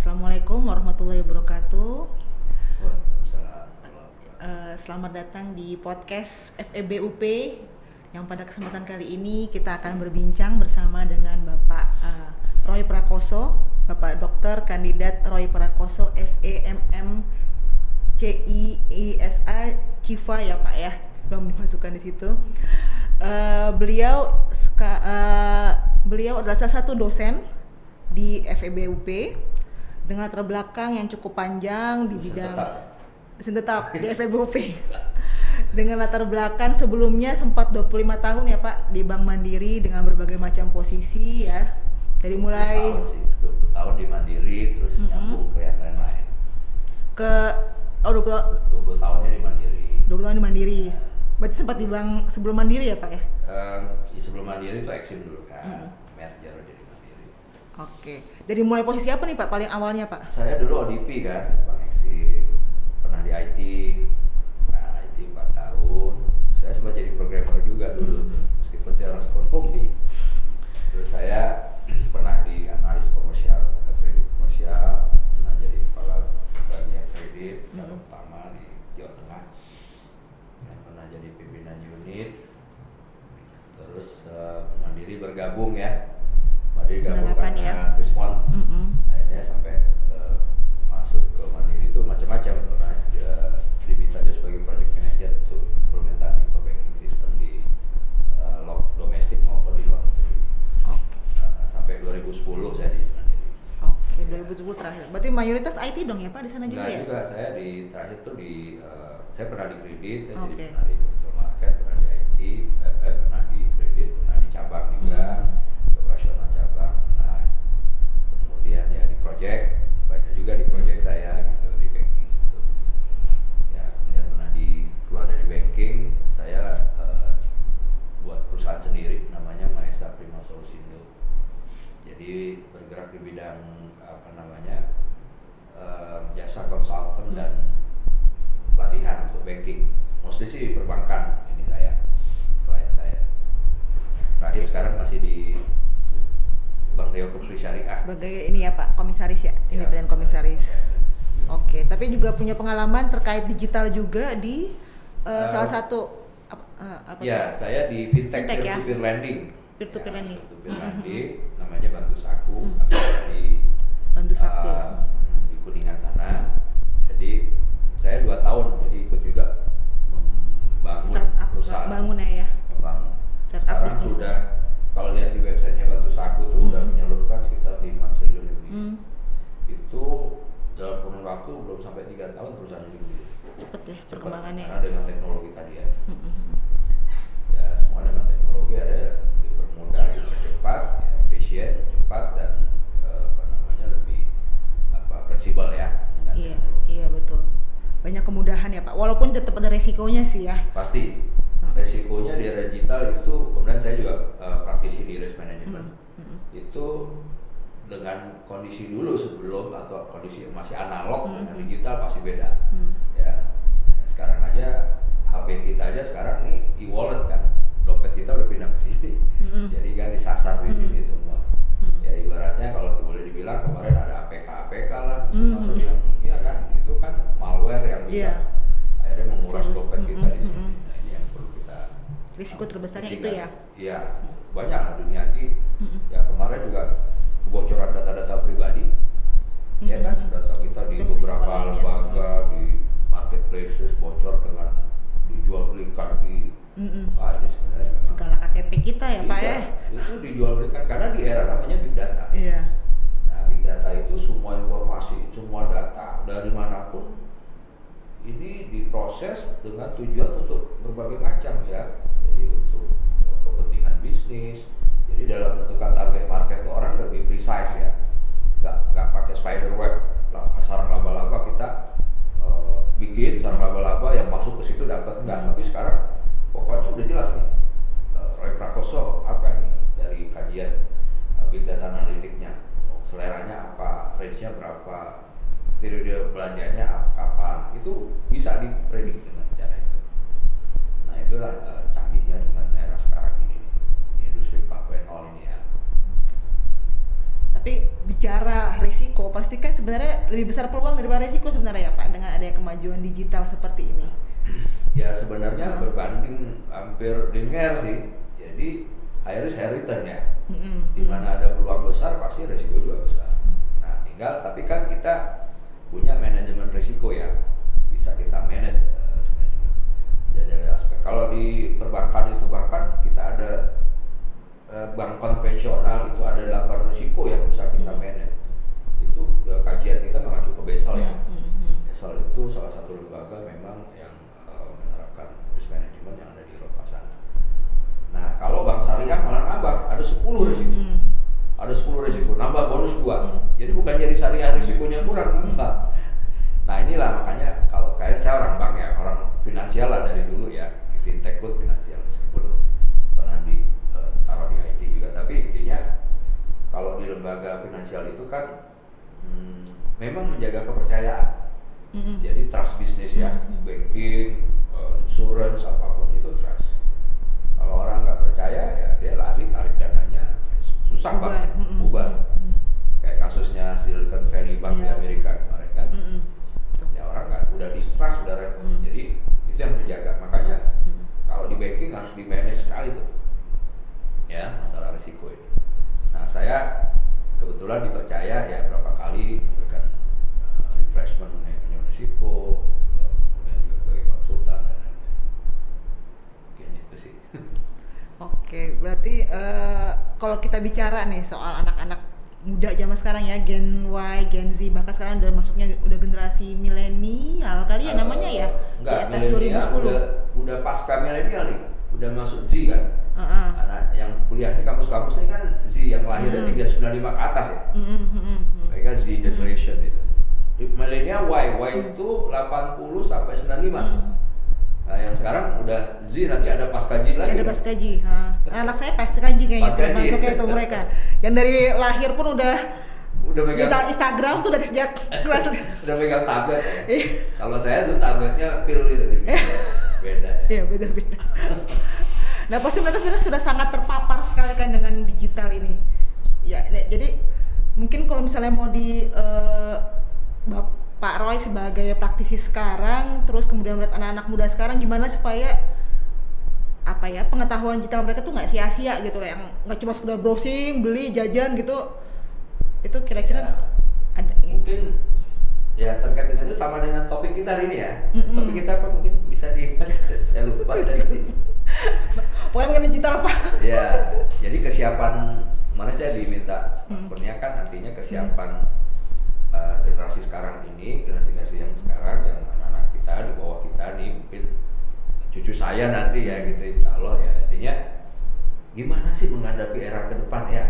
Assalamualaikum warahmatullahi wabarakatuh. Waalaikumsalam. Selamat datang di podcast FEB UP yang pada kesempatan kali ini kita akan berbincang bersama dengan Bapak Roy Prakoso, Bapak Dokter Kandidat Roy Prakoso SEMM CIISA CIVA ya Pak ya, belum dimasukkan di situ. Beliau adalah salah satu dosen di FEB UP dengan latar belakang yang cukup panjang di bidang dosen tetap di FEB UP dengan latar belakang sebelumnya sempat 25 tahun ya Pak di Bank Mandiri dengan berbagai macam posisi ya, dari mulai 20 tahun di Mandiri terus nyambung ke yang lain-lain. Ke 20 tahunnya di Mandiri. 20 tahun di Mandiri. Berarti sempat di bank sebelum Mandiri ya Pak ya? Sebelum Mandiri itu Exim dulu kan, merger jadi Mandiri. Oke. Dari mulai posisi apa nih Pak paling awalnya Pak? Saya dulu ODP kan, Bank Exim, pernah di IT, IT 4 tahun. Saya sempat jadi programmer juga dulu, meskipun saya orang ekonomi. Terus saya pernah di analis komersial, kredit komersial, pernah jadi kepala bagian kredit yang utama di Jawa Tengah. Pernah jadi pimpinan unit. Terus Mandiri bergabung ya. Mandiri gabung karena Krismon. Akhirnya sampai masuk ke Mandiri itu macam-macam, pernah diminta aja sebagai project manager untuk implementasi core banking system di domestik maupun di luar negeri. Oke. Sampai 2010 saya di Mandiri. Oke, 2010 terakhir. Berarti mayoritas IT dong ya Pak di sana juga Enggak ya? juga, saya di terakhir tuh saya pernah di kredit, saya jadi Oke. pernah di capital market, pernah di IT, pernah di kredit, pernah di cabang juga, di operasional cabang, pernah. Kemudian ya di project, banyak juga di project saya gitu, di banking gitu. Ya kemudian pernah keluar dari banking, saya buat perusahaan sendiri namanya Maesa Prima Solusindo. Jadi bergerak di bidang jasa konsultan dan pelatihan untuk banking, mostly sih perbankan ini klien saya. Terakhir sekarang masih di Bank Riau Kepri Syariah Sebagai ini ya Pak, komisaris ya, independen komisaris. Oke, tapi juga punya pengalaman terkait digital juga di salah satu ya, saya di fintech ya? peer-to-peer lending. Peer-to-peer lending. Peer-to-peer lending, namanya Bantu Saku, atau di Bantu Saku. Di Kuningan sana. Jadi saya 2 tahun jadi ikut juga membangun Startup, perusahaan. bangun ya. Membangun. Startup Sekarang bisnis. sudah, kalau lihat di websitenya Bantu Saku tuh udah menyalurkan sekitar 5 triliun lebih. Itu dalam kurun waktu belum sampai 3 tahun perusahaan ini gede. Cepet ya perkembangannya. Karena dengan teknologi tadi ya. Ya semua dengan teknologi ada dipermudah, dipercepat, ya, efisien, cepat dan lebih fleksibel ya dengan teknologi. Iya betul. Banyak kemudahan ya Pak. Walaupun tetap ada resikonya sih ya. Pasti. Resikonya di era digital itu, kemudian saya juga praktisi di risk management. Itu dengan kondisi dulu sebelum atau kondisi masih analog dengan digital pasti beda. Ya. Sekarang aja HP kita aja sekarang nih e-wallet kan. Dompet kita udah pindah ke sini. Jadi kan disasar di sini semua. Ya ibaratnya kalau boleh dibilang kemarin ada APK lah, masuk yang iya kan, itu kan malware yang bisa akhirnya menguras dompet kita di sini. Nah ini yang perlu kita Risiko terbesarnya itu ya. Iya, banyak lah dunia IT. Ya kemarin juga kebocoran data-data pribadi. Ya kan, data kita di Itu beberapa risiko lainnya. lembaga di marketplaces bocor dengan dijual belikan di ini sebenarnya memang Segala KTP kita ya Pak ya. itu dijual belikan karena di era namanya big data. Iya. Nah, big data itu semua informasi, semua data dari manapun ini diproses dengan tujuan untuk berbagai macam ya. Jadi untuk kepentingan bisnis. Jadi dalam menentukan target market itu orang lebih precise ya. Nggak pakai spider web, sarang laba-laba kita bikin sarang laba-laba yang masuk ke situ dapat enggak. Tapi sekarang pokoknya udah jelas nih. Roy Prakoso apa nih dari kajian big data analitiknya, seleranya apa, range-nya berapa, periode belanjanya kapan, itu bisa dipredik dengan cara itu. Nah itulah canggihnya dengan era sekarang ini nih, di industri 4.0 ini ya. Tapi bicara risiko resiko, pasti kan sebenarnya lebih besar peluang daripada resiko sebenarnya ya Pak dengan adanya kemajuan digital seperti ini. Ya sebenarnya berbanding hampir linear sih. Jadi high risk high return ya. Di mana ada peluang besar pasti resiko juga besar. Nah, tinggal tapi kan kita punya manajemen risiko ya. Bisa kita manage manajemen. Jadi ada aspek. Kalau di perbankan itu bahkan kita ada bank konvensional itu ada 8 risiko yang bisa kita manage. Itu kajian kita mengacu ke BESAL ya. BESAL itu salah satu lembaga memang yang menerapkan risk management yang ada di Eropa sana. Nah, kalau bank syariah malah nambah, ada 10 risiko. Ada 10 risiko, nambah bonus 2. Jadi bukan jadi syariah risikonya kurang, nambah. Nah, inilah makanya kalau saya orang bank ya, orang finansial lah dari dulu ya. Di fintech pun finansial, meskipun pernah taruh di IT juga. Tapi intinya kalau di lembaga finansial itu kan memang menjaga kepercayaan. Jadi trust bisnis ya, banking, insurance, apapun itu trust. Kalau orang nggak percaya ya dia lari, tarik dananya susah banget, bubar. Kayak kasusnya Silicon Valley Bank di Amerika kemarin kan. Ya orang nggak, udah distrust, udah repot. Jadi itu yang terjaga. Makanya kalau di banking harus di manage sekali tuh, ya masalah risiko ini. Nah saya kebetulan dipercaya ya berapa kali memberikan refreshment mengenai risiko, kemudian juga sebagai konsultan dan lain-lain. Mungkin itu sih. Oke, berarti kalau kita bicara nih soal anak-anak muda zaman sekarang ya, Gen Y, Gen Z, bahkan sekarang udah masuknya udah generasi milenial kali ya namanya ya, enggak, di atas 2010. udah pasca milenial nih, udah masuk Z kan. Anak yang kuliah di kampus-kampus ini kan Z yang lahirnya 395 ke atas ya. Mereka Z generation itu. Milenial Y itu 80 sampai 95. Nah, yang sekarang udah Z, nanti ada pasca Z lagi. Ada pasca Z. Anak saya pasca Z kayaknya sudah masuknya itu mereka. Yang dari lahir pun udah megang Instagram tuh dari sejak kelas udah megang tablet ya. Kalau saya tuh tabletnya pil itu beda ya. Iya, beda. Nah, pasti mereka sebenarnya sudah sangat terpapar sekali kan dengan digital ini. Ya, jadi mungkin kalau misalnya mau di Pak Roy sebagai praktisi sekarang, terus kemudian melihat anak-anak muda sekarang gimana supaya pengetahuan digital mereka tuh nggak sia-sia gitu, yang nggak cuma sekedar browsing, beli, jajan gitu. Itu kira-kira ya, ada mungkin ya terkait dengan itu sama dengan topik kita hari ini ya. Topik kita apa mungkin bisa saya lupa tadi. Pokoknya mengenai digital apa? Ya, jadi kesiapan kemarin saya diminta kurniakan artinya kesiapan generasi sekarang ini, generasi yang sekarang, yang anak-anak kita di bawah kita nih, mungkin cucu saya nanti ya gitu, insya Allah ya. Artinya gimana sih menghadapi era ke depan ya,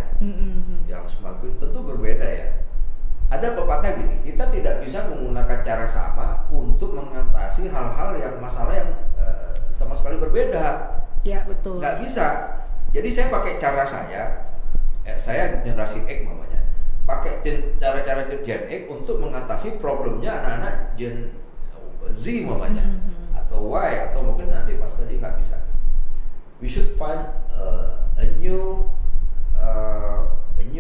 yang semakin tentu berbeda ya. Ada pepatah gini, kita tidak bisa menggunakan cara sama untuk mengatasi hal-hal yang masalah yang sama sekali berbeda. Ya betul. Nggak bisa. Jadi saya pakai cara saya generasi X namanya, pakai cara-cara Gen X untuk mengatasi problemnya anak-anak Gen Z namanya, atau Y, atau mungkin nanti pas tadi nggak bisa. We should find a new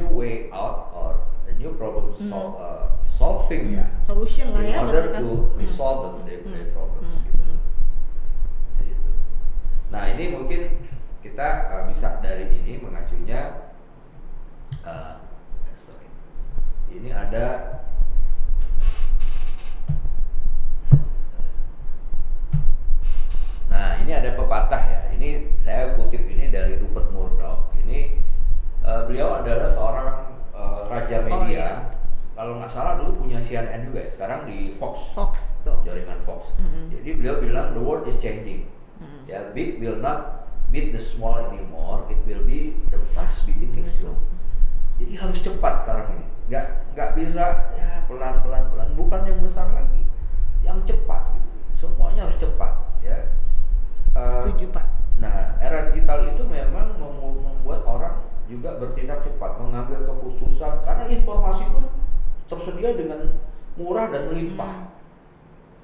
way out, or a new problem solving ya, solution lah in ya, order to resolve the problems gitu. Nah ini mungkin kita bisa dari ini mengacunya, ini ada ini ada pepatah ya. Ini saya kutip ini dari Rupert Murdoch. Ini beliau adalah seorang raja media. Kalau nggak salah dulu punya CNN juga ya. Sekarang di Fox tuh. Jaringan Fox. Jadi beliau bilang the world is changing. Ya, big will not beat the small anymore. It will be the fast beating the slow. Jadi harus cepat sekarang ini. Nggak bisa ya pelan. Bukan yang besar lagi, yang cepat gitu. Semuanya harus cepat ya. Setuju Pak. Nah, era digital itu memang membuat orang juga bertindak cepat, mengambil keputusan karena informasi pun tersedia dengan murah dan melimpah.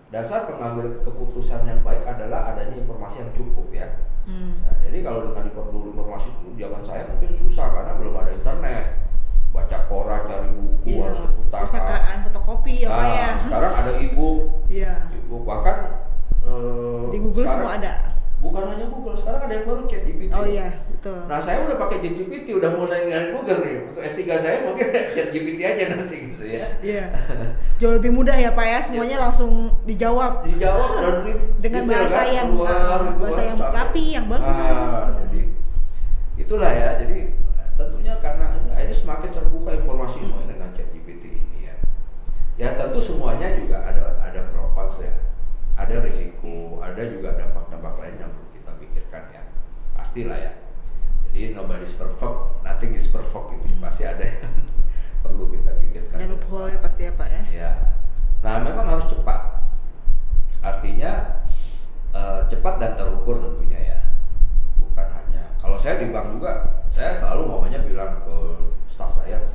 Dasar pengambil keputusan yang baik adalah adanya informasi yang cukup ya. Nah, jadi kalau dengan diperlukan informasi itu zaman saya mungkin susah karena belum ada internet. Baca koran, cari buku, harus ke pustaka fotokopi ya Pak ya. Sekarang ada e-book, Iya. bahkan Di Google sekarang semua ada. Bukan hanya Google, sekarang ada yang baru ChatGPT. Oh iya, betul. Nah saya udah pakai ChatGPT, udah mulai ninggalin Google nih. Untuk S3 saya mungkin ChatGPT aja nanti gitu ya. Iya. Jauh lebih mudah ya Pak ya, semuanya langsung dijawab. Dijawab dan Dengan detail bahasa kan, yang keluar, gitu bahasa kan, yang sampai. rapi, yang bagus. Jadi itulah ya. Jadi tentunya karena ini akhirnya semakin terbuka informasi dengan ChatGPT ini ya. Ya tentu semuanya juga ada pro kontra ya. Ada risiko, ada juga dampak-dampak lain yang perlu kita pikirkan ya. Pastilah ya. Jadi nobody's perfect, nothing is perfect gitu. Pasti ada yang perlu kita pikirkan. Dan loophole ya pasti ya Pak ya. Ya. Nah, memang harus cepat. Artinya cepat dan terukur tentunya ya. Bukan hanya kalau saya di bank juga, saya selalu maunya bilang ke staf saya,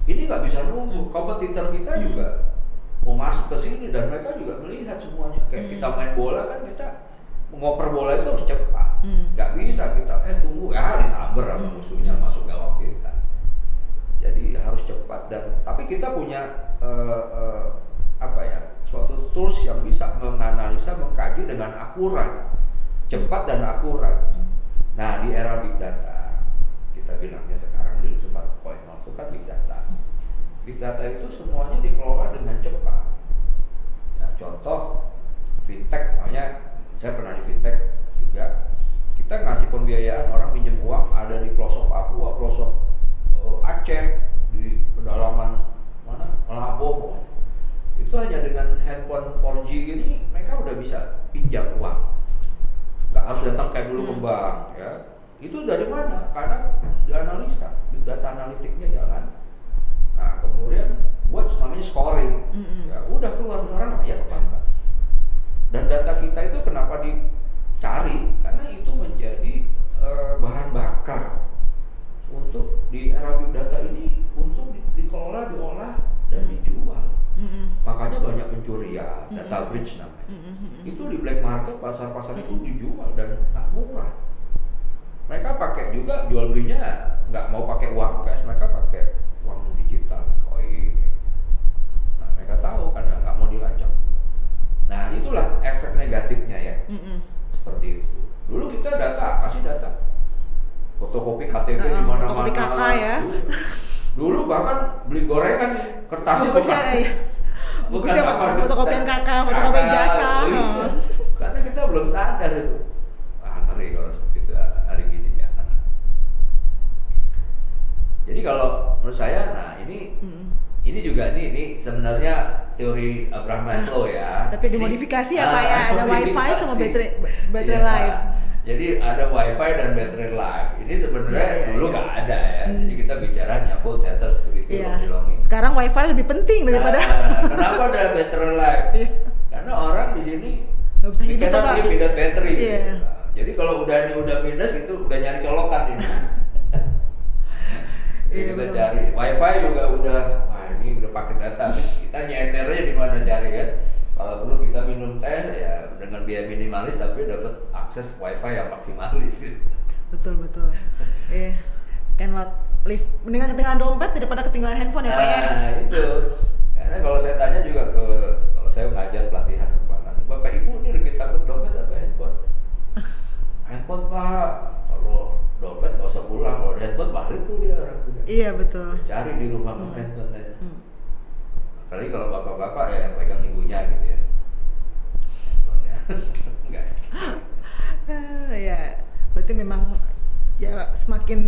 ini nggak bisa nunggu. Kompetitor kita juga mau masuk ke sini dan mereka juga melihat semuanya. Kayak kita main bola kan, kita ngoper bola itu harus cepat. Nggak bisa kita tunggu disamber sama musuhnya masuk gawang kita. Jadi harus cepat dan tapi kita punya suatu tools yang bisa menganalisa, mengkaji dengan akurat, cepat dan akurat. Nah di era big data, kita bilangnya sekarang di 4.0 itu kan big data. Big data itu semuanya dikelola dengan cepat. Ya, contoh fintech, makanya saya pernah di fintech juga. Kita ngasih pembiayaan orang minjem uang ada di pelosok Papua, pelosok Aceh, di pedalaman mana Labuh. Itu hanya dengan handphone 4G ini mereka udah bisa pinjam uang. Nggak harus datang kayak dulu ke bank ya. Itu dari mana? Karena dianalisa, big data analitiknya jalan. Nah kemudian buat namanya scoring, ya udah keluar orang layak apa enggak. Dan data kita itu kenapa dicari? Karena itu menjadi bahan bakar untuk di era big data ini untuk dikelola, diolah dan dijual. Makanya banyak pencurian, data breach namanya. Itu di black market, pasar-pasar itu dijual dan nggak murah. Mereka pakai juga jual belinya nggak mau pakai uang cash, mereka pakai uang digital, koin. Nah mereka tahu karena nggak mau dilacak. Nah itulah efek negatifnya ya. Seperti itu. Dulu kita data, kasih data. Fotokopi KTP di mana-mana. Fotokopi KK ya. Dulu bahkan beli gorengan kertasnya bukan fotokopian KK, fotokopi ijazah. Karena kita belum sadar itu. Ngeri kalau seperti itu hari gini ya. Jadi kalau menurut saya, nah ini juga ini sebenarnya teori Abraham Maslow ya. Tapi dimodifikasi ya Pak ya, ada WiFi sama baterai ya, life. Jadi ada WiFi dan baterai life. Ini sebenarnya dulu nggak ada ya. Jadi kita bicaranya full center security belonging. Sekarang WiFi lebih penting daripada. Kenapa ada baterai life? Karena orang di sini nggak bisa hidup Pak. Without battery. Gitu. Jadi kalau udah minus itu udah nyari colokan ini. Jadi kita cari WiFi juga udah, ini udah pakai data. Kita nyeternya di mana cari kan? Kalau perlu kita minum teh ya dengan biaya minimalis tapi dapat akses WiFi yang maksimalis. Betul. Cannot live mendingan ketinggalan dompet daripada ketinggalan handphone ya Pak ya. Nah itu. Karena kalau saya tanya juga kalau saya mengajar pelatihan keuangan, Bapak Ibu ini lebih takut dompet atau handphone? Handphone Pak, kalau dompet nggak usah pulang, kalau handphone balik tuh dia orang juga. Iya betul. Cari di rumah handphone aja. Kali kalau bapak-bapak ya yang pegang ibunya gitu ya. Handphonenya enggak. Ya, berarti memang ya semakin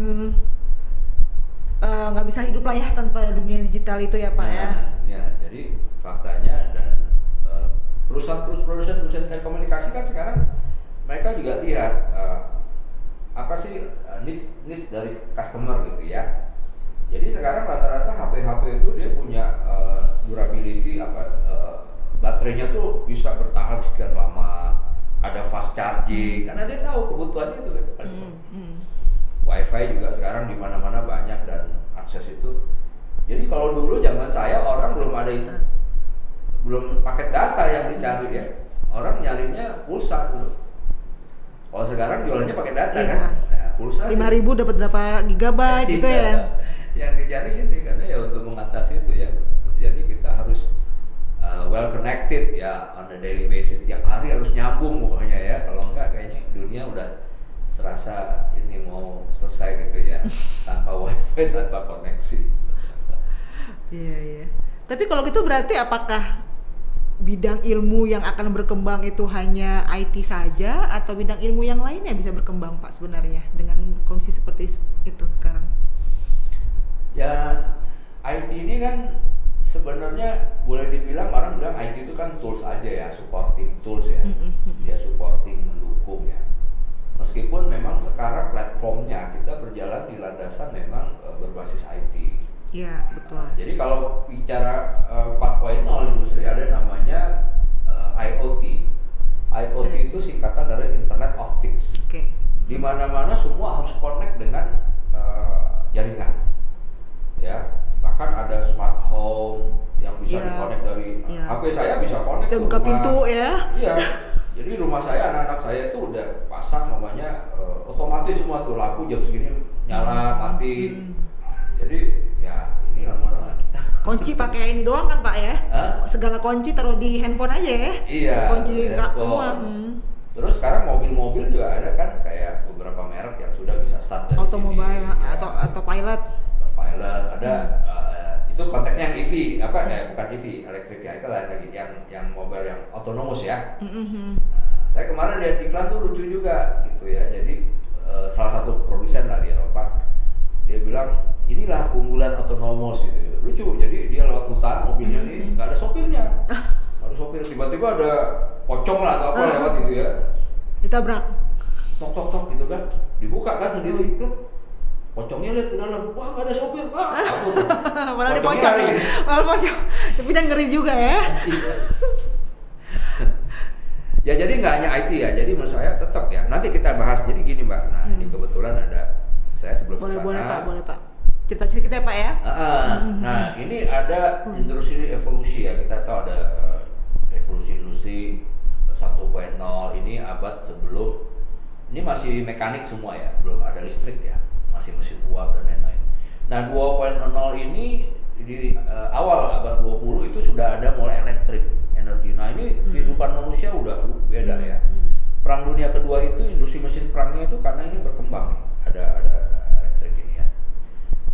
nggak bisa hidup lah ya tanpa dunia digital itu ya Pak ya. Ya, jadi faktanya dan perusahaan telekomunikasi kan sekarang mereka juga lihat apa sih needs dari customer gitu ya. Jadi sekarang rata-rata HP itu dia punya durability baterainya tuh bisa bertahan sekian lama, ada fast charging karena dia tahu kebutuhannya itu kan. WiFi juga sekarang di mana-mana banyak dan akses itu. Jadi kalau dulu zaman saya orang belum ada itu, belum paket data yang dicari ya. Orang nyarinya pulsa dulu. Kalau sekarang jualannya pakai data kan. Nah, pulsa 5.000 dapat berapa gigabyte gitu ya. Yang dicari ini karena ya untuk mengatasi itu ya. Jadi kita harus well connected ya, on a daily basis, tiap hari harus nyambung pokoknya ya. Kalau enggak kayaknya dunia udah serasa ini mau selesai gitu ya, tanpa wifi, tanpa koneksi. Iya. Tapi kalau gitu berarti apakah bidang ilmu yang akan berkembang itu hanya IT saja atau bidang ilmu yang lainnya bisa berkembang Pak sebenarnya dengan kondisi seperti itu sekarang? Ya, IT ini kan sebenarnya boleh dibilang, orang bilang IT itu kan tools aja ya, supporting tools ya. Dia supporting, mendukung ya. Meskipun memang sekarang platformnya kita berjalan di landasan memang berbasis IT. Iya, betul. Jadi kalau bicara 4.0 industri ada namanya IoT. IoT itu singkatan dari Internet of Things. Oke. Di mana-mana semua harus connect dengan jaringan. Ya, bahkan ada smart home yang bisa di-connect dari HP saya, bisa connect bisa ke buka rumah. pintu ya. Iya. Jadi rumah saya, anak-anak saya itu udah pasang namanya otomatis semua tuh, lampu jam segini nyala, mati. Jadi ya ini lama-lama kita Kunci pakai ini doang kan Pak ya? Hah? Segala kunci taruh di handphone aja ya? Iya, Kunci handphone. rumah. Terus sekarang mobil-mobil juga ada kan, kayak beberapa merek yang sudah bisa start dari Automobile sini, ya. atau pilot. Pilot ada itu konteksnya yang EV bukan EV, electric vehicle lain lagi, yang mobile yang autonomous ya. Saya kemarin lihat iklan tuh lucu juga gitu ya. Jadi salah satu produsen lah di Eropa, dia bilang inilah keunggulan autonomous gitu. Lucu, jadi dia lewat hutan, mobilnya nih nggak ada sopirnya, nggak ada sopir, tiba-tiba ada pocong lah atau apa lewat gitu ya, Ditabrak. tok gitu kan, dibuka kan sendiri, pocongnya lihat ke dalam, wah nggak ada sopir, wah kabur. Malah di Pocongnya pocong. lari gitu. Malah pocong. Tapi dan ngeri juga ya. Ya jadi nggak hanya IT ya, jadi menurut saya tetap ya, nanti kita bahas. Jadi gini Mbak, nah ini kebetulan ada, saya sebelum Boleh kesana, boleh Pak. Cerita-cerita ya Pak ya. Nah ini ada industri evolusi ya, kita tahu ada revolusi industri 1.0 ini abad sebelum, ini masih mekanik semua ya, belum ada listrik ya, masih mesin uap dan lain-lain. Nah 2.0 ini di awal abad 20 itu sudah ada mulai elektrik energi. Nah ini kehidupan manusia udah beda ya. Perang Dunia Kedua itu industri mesin perangnya itu karena ini berkembang nih, ada elektrik ini ya.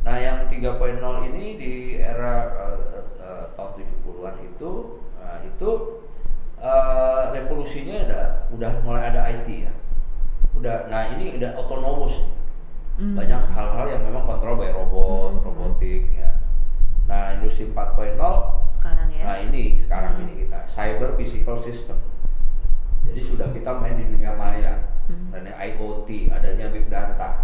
Nah yang 3.0 ini di era tahun 70-an itu revolusinya udah mulai ada IT ya. Nah ini udah autonomous. Banyak hal-hal yang memang kontrol by robotik ya. Nah industri 4.0 Sekarang ya. nah ini sekarang ini kita cyber physical system. Jadi sudah kita main di dunia maya. Adanya IoT, adanya big data.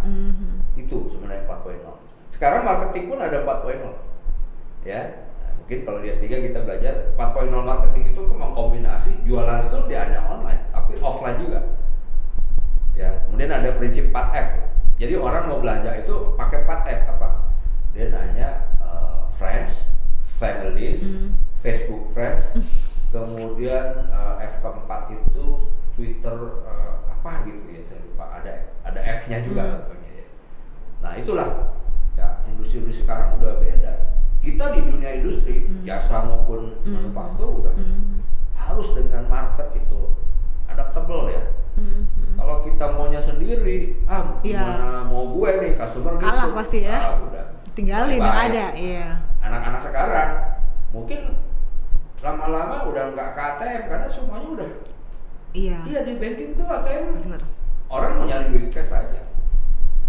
Itu sebenarnya 4.0. Sekarang marketing pun ada 4.0. Ya. Mungkin kalau di S3 kita belajar 4.0 marketing itu memang kombinasi jualan itu dia hanya online tapi offline juga. Ya, kemudian ada prinsip 4F. Jadi orang mau belanja itu pakai 4F apa? Dia nanya friends, families, Facebook friends, kemudian F keempat itu Twitter apa gitu ya, saya lupa, ada F-nya juga pokoknya ya. Nah itulah ya, industri sekarang udah beda. Kita di dunia industri jasa maupun manufaktur udah harus dengan market itu adaptable ya. Kalau kita maunya sendiri, gimana mau gue nih customer kalah gitu, pasti ya. udah Tinggalin yang ada, iya. Anak-anak sekarang mungkin lama-lama udah nggak ke ATM karena semuanya udah. Iya. Iya di banking tuh ATM. Bener. Orang mau nyari duit cash aja.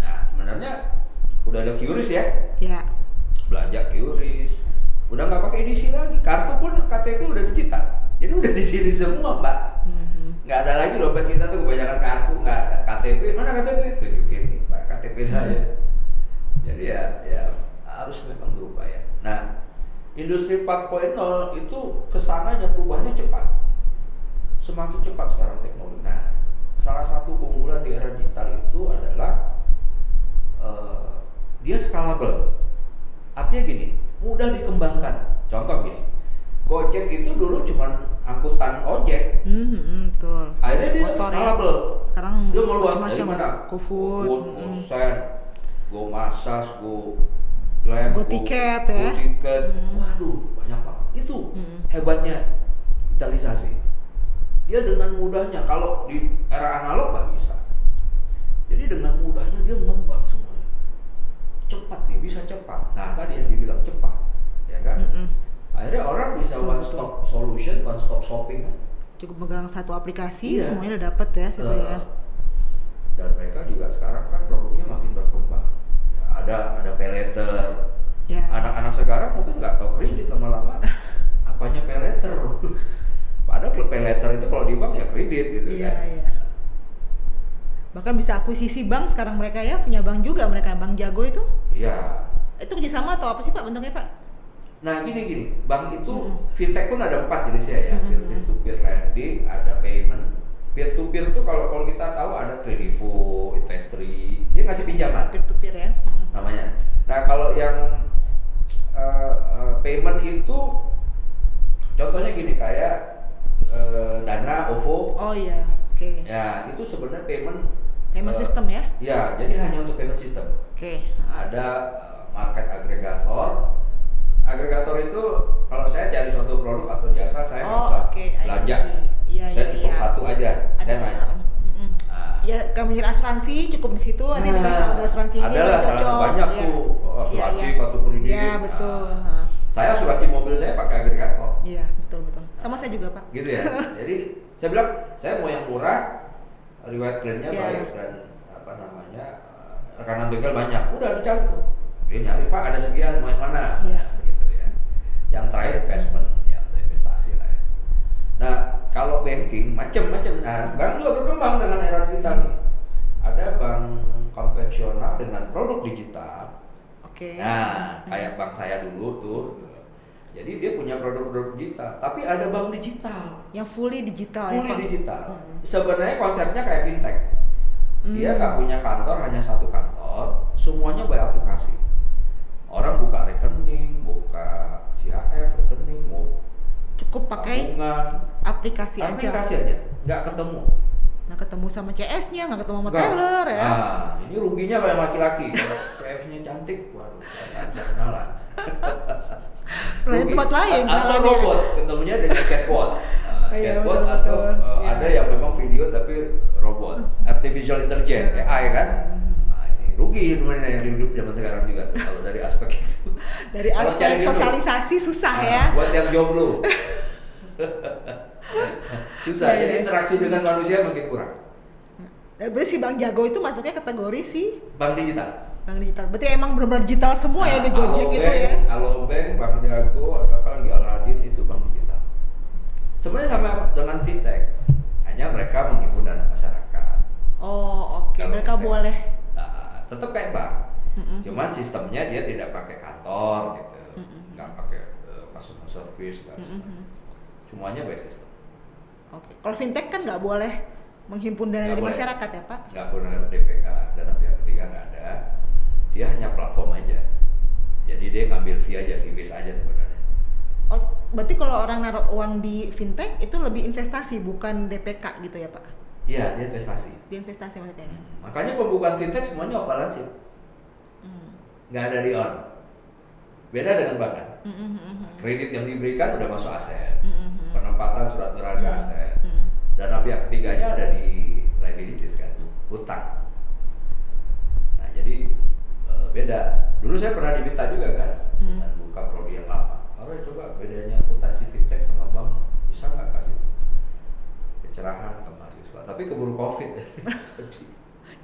Nah sebenarnya udah ada QRIS ya. Iya. Belanja QRIS. Udah nggak pakai edisi lagi. Kartu pun KTP udah digital. Jadi udah di sini semua Mbak. Nggak ada lagi dompet kita tuh kebanyakan kartu, nggak ada KTP. Mana KTP? Tunjukin nih Pak KTP saya. Jadi ya harus memang berubah ya. Nah industri 4.0 itu kesananya perubahannya cepat. Semakin cepat sekarang teknologi. Nah salah satu keunggulan di era digital itu adalah dia scalable. Artinya gini, mudah dikembangkan. Contoh gini, Gojek itu dulu cuman angkutan ojek. Betul. Akhirnya dia Motor ya. scalable. Sekarang Dia meluas dari macam-macam. mana? GoFood, Gosen, GoMasas, Grab, GoTiket ya. GoTiket. Waduh, banyak banget. Itu hebatnya digitalisasi. Dia dengan mudahnya, kalau di era analog nggak bisa. Jadi dengan mudahnya dia mengembang semuanya. Cepat, dia bisa cepat. Nah tadi yang dibilang cepat, ya kan? Akhirnya orang bisa Betul, one stop solution, one stop shopping. Cukup megang satu aplikasi, Iya. semuanya udah dapet ya situ ya. Dan mereka juga sekarang kan produknya makin berkembang. Ya, ada pay letter. Ya. Anak-anak sekarang mungkin nggak tahu kredit lama-lama. Apanya pay letter? Padahal pay letter itu kalau di bank ya kredit gitu Iya, kan. iya. Bahkan bisa akuisisi bank sekarang mereka ya, punya bank juga mereka, Bank Jago itu. Iya. Itu kerjasama atau apa sih Pak bentuknya Pak? Nah gini, bank itu fintech pun ada 4 jenisnya ya. Peer to peer lending, ada payment. Peer to peer itu kalau kita tahu ada Kredivo, Investri, dia ngasih pinjaman Peer to peer ya. namanya. Nah kalau yang payment itu contohnya gini kayak Dana, OVO. Oh iya, oke. Ya itu sebenarnya payment System ya? Ya, jadi hanya untuk payment system. Oke. Ada market agregator. Agregator itu kalau saya cari suatu produk atau jasa saya nggak usah belanja. Iya, Saya cukup satu aja. Saya nanya. Ya, kamu nyari asuransi cukup di situ, nanti dikasih tahu ada asuransi ini. Adalah yang salah cocok. banyak Iya. tuh asuransi, Iya, kartu kredit. Iya, betul. Saya asuransi mobil saya pakai agregator. Iya, betul. Sama saya juga Pak. Gitu ya. Jadi saya bilang saya mau yang murah, riwayat klaimnya Iya. baik dan rekanan bengkel banyak. Udah dicari tuh. Dia nyari Pak ada sekian mau yang mana? Iya. Gitu ya. Yang terakhir investment, ya untuk investasi lah ya. Nah kalau banking macam-macam. Nah, bank juga berkembang dengan era digital nih. Ada bank konvensional dengan produk digital. Oke. Nah kayak bank saya dulu tuh. Jadi dia punya produk-produk digital, tapi ada bank digital. Yang fully digital ya Pak? Fully digital. Sebenarnya konsepnya kayak fintech. Dia nggak punya kantor, hanya satu kantor, semuanya by aplikasi. Orang buka rekening, buka CHF, rekening, mau Cukup pakai tabungan, aplikasi aja. nggak ketemu. Nah ketemu sama CS-nya, nggak ketemu sama Nggak. teller ya. Nah, ini ruginya kalau yang laki-laki. Kalau CS-nya cantik, waduh, saya nggak bisa kenalan. Lain Rugi. tempat lain. Atau kenalannya. robot, ketemunya dengan chatbot. Iya, Chatbot betul, atau betul. Iya. ada yang memang video tapi robot, artificial intelligence, AI kan. Nah, ini rugi hidupnya yang hidup zaman sekarang juga tuh, kalau dari aspek itu. Dari Kalau aspek cari dulu. sosialisasi susah Nah, ya. buat yang jomblo. Susah, Iya, jadi iya. interaksi dengan manusia makin kurang. Berarti si Bank Jago itu masuknya kategori si Bank digital. bank digital. Berarti emang benar-benar digital semua ya di Nah, Gojek itu ya. Alobank, Bank Jago, ada apa lagi Aladin itu bank digital. Sebenarnya sama dengan fintech, hanya mereka menghimpun dana masyarakat. Oh oke, Kalau mereka fintech, boleh. tetap kayak bank, cuman sistemnya dia tidak pakai kantor gitu, nggak pakai customer service, semuanya by sistem. Oke, kalau fintech kan nggak boleh menghimpun dana Nggak dari boleh. masyarakat ya Pak? Nggak pernah DPK, dana pihak ketiga nggak ada, dia hanya platform aja, jadi dia ngambil fee aja, fee base aja sebenarnya. Oh, berarti kalau orang naruh uang di fintech itu lebih investasi bukan DPK gitu ya Pak? Iya, dia investasi. Di investasi maksudnya. Makanya pembukaan fintech semuanya off balance sheet, nggak ada di on. Beda dengan bank kan. Kredit yang diberikan udah masuk aset, penempatan surat berharga aset, dana pihak ketiganya ada di liabilities kan, hutang. Nah jadi beda. Dulu saya pernah diminta juga kan, dengan buka prodi yang lama. Harus coba bedanya akuntansi fintech sama bank, bisa nggak kasih pencerahan ke mahasiswa? Tapi keburu covid.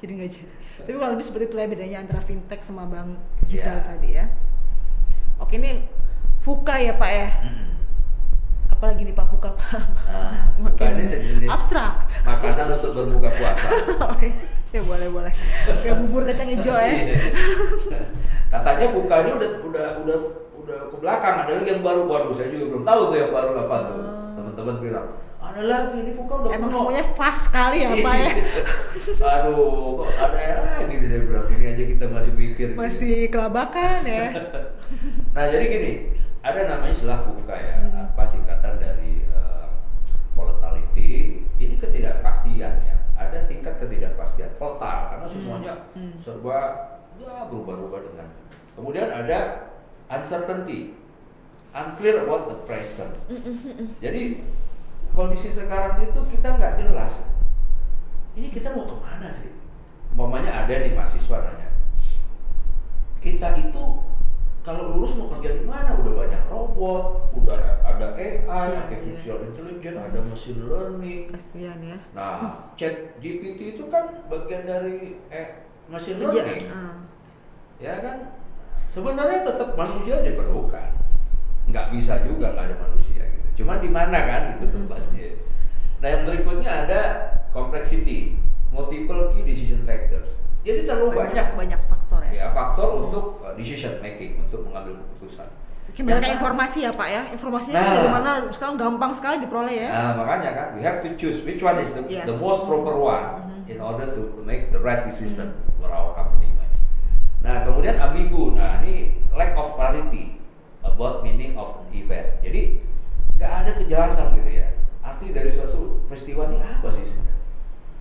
Jadi nggak jadi. Tapi kalau lebih seperti itu lah bedanya antara fintech sama bank digital Iya. tadi ya. Oke, ini VUCA ya Pak ya. Apalagi nih Pak VUCA Pak? Nah, bukan ini sejenis abstrak. makanan untuk berbuka puasa. Oke, ya boleh. Kayak bubur kacang hijau ya. Katanya VUCA ini udah ke belakang, ada lagi yang baru. Waduh, saya juga belum tahu tuh yang baru apa tuh. Teman-teman bilang, ada lagi ini VUCA udah Emang kuno. semuanya fast sekali ya Pak ya. Aduh, kok ada lagi nih, saya bilang ini aja kita masih pikir. Masih kelabakan ya. Nah jadi gini, ada namanya istilah VUCA ya, apa singkatan dari volatility. Ini ketidakpastian ya. Ada tingkat ketidakpastian total karena semuanya serba ya berubah-ubah dengan. Kemudian ada uncertainty, unclear about the present. Jadi kondisi sekarang itu kita nggak jelas. Ini kita mau kemana sih? Umpamanya ada nih mahasiswa nanya, kita itu kalau lulus mau kerja di mana? Udah banyak robot, udah ada AI, artificial intelligence, ada machine learning. Kasihan ya. Nah, Chat GPT itu kan bagian dari machine learning. Ya kan? Sebenarnya tetap manusia diperlukan. Nggak bisa juga nggak ada manusia gitu. Cuma di mana kan itu tempatnya. Nah, yang berikutnya ada complexity, multiple key decision factors. Jadi terlalu banyak faktor ya. Ya, faktor untuk decision making, untuk mengambil keputusan. Banyak informasi ya Pak ya. Informasinya kan dari mana sekarang gampang sekali diperoleh ya. Nah, makanya kan we have to choose which one is the most proper one in order to make the right decision for our company. Nah, kemudian ambigu. Nah, ini lack of clarity about meaning of an event. Jadi nggak ada kejelasan gitu ya. Arti dari suatu peristiwa ini apa sih sebenarnya?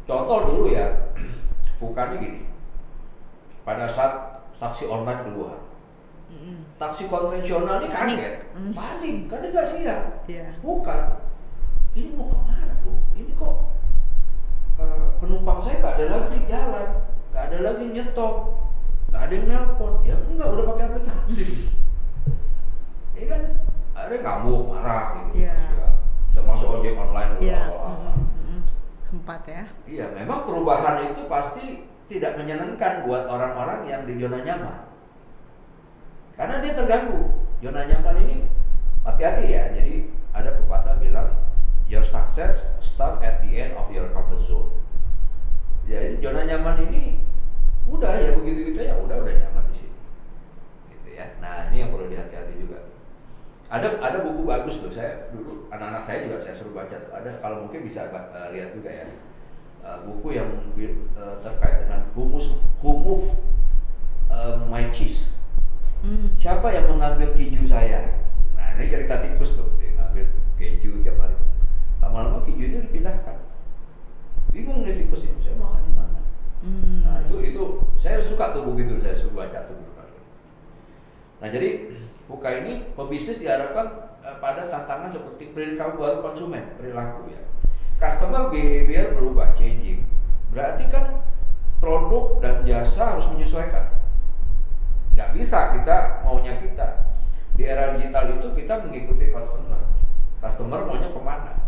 Contoh dulu ya, VUCA ini gini. Pada saat taksi online keluar, taksi konvensional ini kaget, panik, karena nggak siap. Bukan, ini mau kemana Bu? Ini kok penumpang saya nggak ada lagi di jalan, nggak ada lagi nyetop, nggak ada yang nelpon. Ya enggak, udah pakai aplikasi. Ini kan akhirnya ngamuk, marah gitu. Termasuk ojek online dulu awal-awal. Sempat ya. Iya, memang perubahan itu pasti tidak menyenangkan buat orang-orang yang di zona nyaman. Karena dia terganggu. Zona nyaman ini hati-hati ya. Jadi ada pepatah bilang your success start at the end of your comfort zone. Jadi zona nyaman ini udah ya begitu-gitu ya udah nyaman di sini. Gitu ya. Nah, ini yang perlu dihati-hati juga. Ada buku bagus tuh, saya dulu anak-anak saya juga saya suruh baca tuh. Ada, kalau mungkin bisa lihat juga ya, buku yang terkait dengan who move my cheese. Siapa yang mengambil keju saya? Nah, ini cerita tikus tuh, dia ngambil keju tiap hari. Lama-lama kejunya dipindahkan. Bingung nih tikus ini, saya makan di mana? Nah, itu saya suka tuh buku itu, saya suka baca tuh buku. Nah, jadi VUCA ini pebisnis diharapkan pada tantangan seperti perilaku baru konsumen, perilaku ya. Customer behavior berubah, changing. Berarti kan produk dan jasa harus menyesuaikan. Nggak bisa kita maunya kita. Di era digital itu kita mengikuti customer. Customer maunya kemana?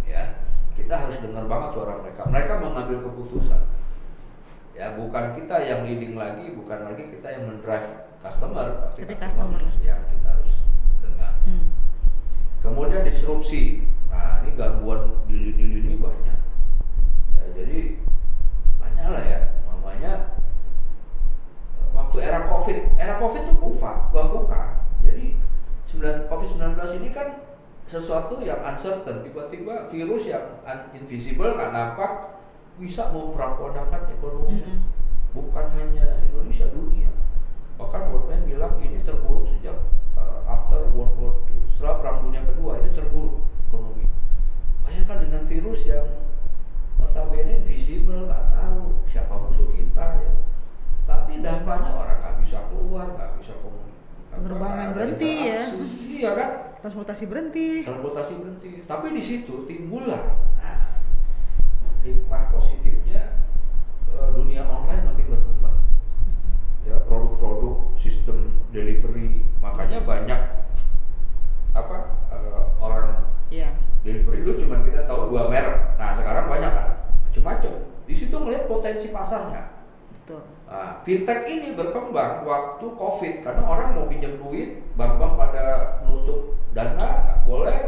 Ya, kita harus dengar banget suara mereka. Mereka mengambil keputusan. Ya, bukan kita yang leading lagi, bukan lagi kita yang mendrive customer, tapi customer yang kita harus dengar. Kemudian disrupsi. Nah, ini gangguan di lini banyak. Ya, jadi banyak lah ya. Namanya waktu era COVID itu VUCA. Jadi COVID-19 ini kan sesuatu yang uncertain. Tiba-tiba virus yang invisible, nggak nampak, bisa memporak-porandakan ekonomi. Bukan hanya Indonesia, dunia. Bahkan World Bank bilang ini terburuk sejak after World War II. Setelah Perang Dunia Kedua ini terburuk ekonomi. Bayangkan dengan virus yang notabene invisible, nggak tahu siapa musuh kita ya. Tapi dampaknya orang nggak bisa keluar, nggak bisa komunikasi. Penerbangan berhenti ya. Iya kan? Transportasi berhenti. Tapi di situ timbullah hikmah positifnya, dunia online makin berkembang. Ya, produk-produk sistem delivery, makanya banyak orang delivery dulu cuma kita tahu 2 merek. Nah, sekarang banyak kan, macam-macam. Di situ melihat potensi pasarnya. Betul. Nah, fintech ini berkembang waktu COVID karena orang mau pinjam duit, bank-bank pada menutup dana, nggak boleh.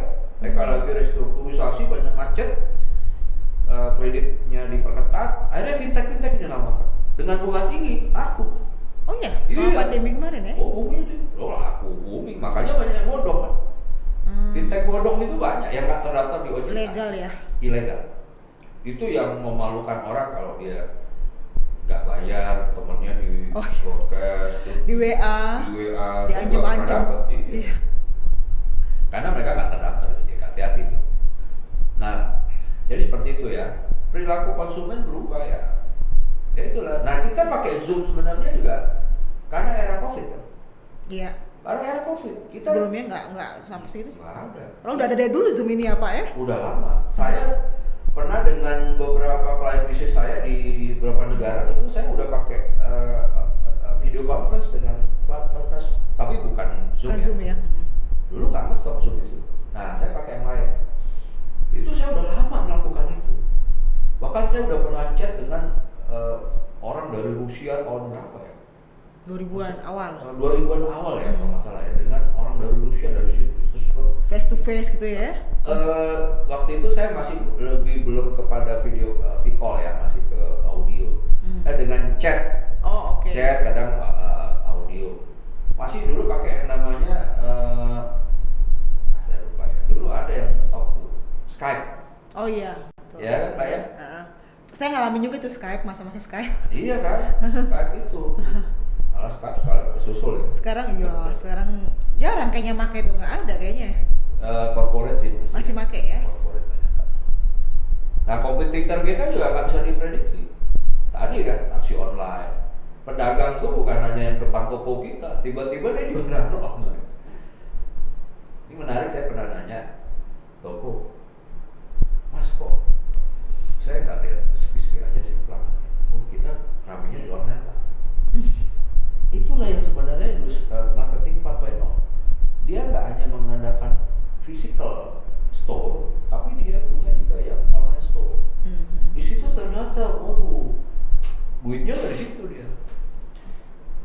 Mereka lagi restrukturisasi, banyak macet, kreditnya diperketat. Akhirnya fintech ini namakan dengan bunga tinggi, laku. Oh iya, selama pandemi kemarin ya? Oh, booming. Makanya banyak yang bodong kan. Fintech bodong itu banyak yang nggak terdaftar di OJK. Ilegal ya? Ilegal. Itu yang memalukan orang kalau dia nggak bayar, temennya di broadcast, terus di WA, diancam-ancam. Iya. Karena mereka nggak terdaftar di OJK, hati-hati itu. Nah, jadi seperti itu ya. Perilaku konsumen berubah ya. Ya itulah. Nah, kita pakai Zoom sebenarnya juga karena era COVID kan. Iya. Karena era COVID kita Sebelumnya nggak sampai situ. nggak ada. Kalau udah ada dari dulu Zoom ini ya Pak ya? Udah lama. Saya pernah dengan beberapa klien bisnis saya di beberapa negara itu saya udah pakai video conference dengan conference, tapi bukan Zoom Kan ya. Zoom ya. Dulu nggak ngerti Zoom itu. Nah saya pakai yang lain. Itu saya udah lama melakukan itu. Bahkan saya udah pernah chat dengan orang dari Rusia tahun berapa ya? 2000-an awal. 2000-an awal ya kalau nggak salah ya, dengan orang dari Rusia dari situ. Terus Face to face gitu ya? waktu itu saya masih belum kepada video call ya, masih ke audio. Dengan chat, Oh oke. chat kadang audio. Masih dulu pakai yang namanya saya lupa ya. Dulu ada yang top tuh Skype. Oh iya. Betul. Ya kan, Mbak ya? Saya ngalamin juga tuh Skype, masa-masa Skype. Iya kan, Skype itu. Malah Skype sekarang kesusul ya. Sekarang jarang kayaknya make tuh, nggak ada kayaknya. Corporate sih Masih make ya? Corporate banyak kan. Nah kompetitor kita juga nggak bisa diprediksi. Tadi kan taksi online, pedagang tuh bukan hanya yang depan toko kita, tiba-tiba dia jualan online. Ini menarik, saya pernah nanya toko, Mas kok saya nggak lihat sepi-sepi aja sih pelanggannya. Oh kita ramenya di online Pak. Itulah yang sebenarnya marketing 4.0. Dia nggak hanya mengandalkan physical store, tapi dia punya juga yang online store. Di situ ternyata, duitnya dari situ dia.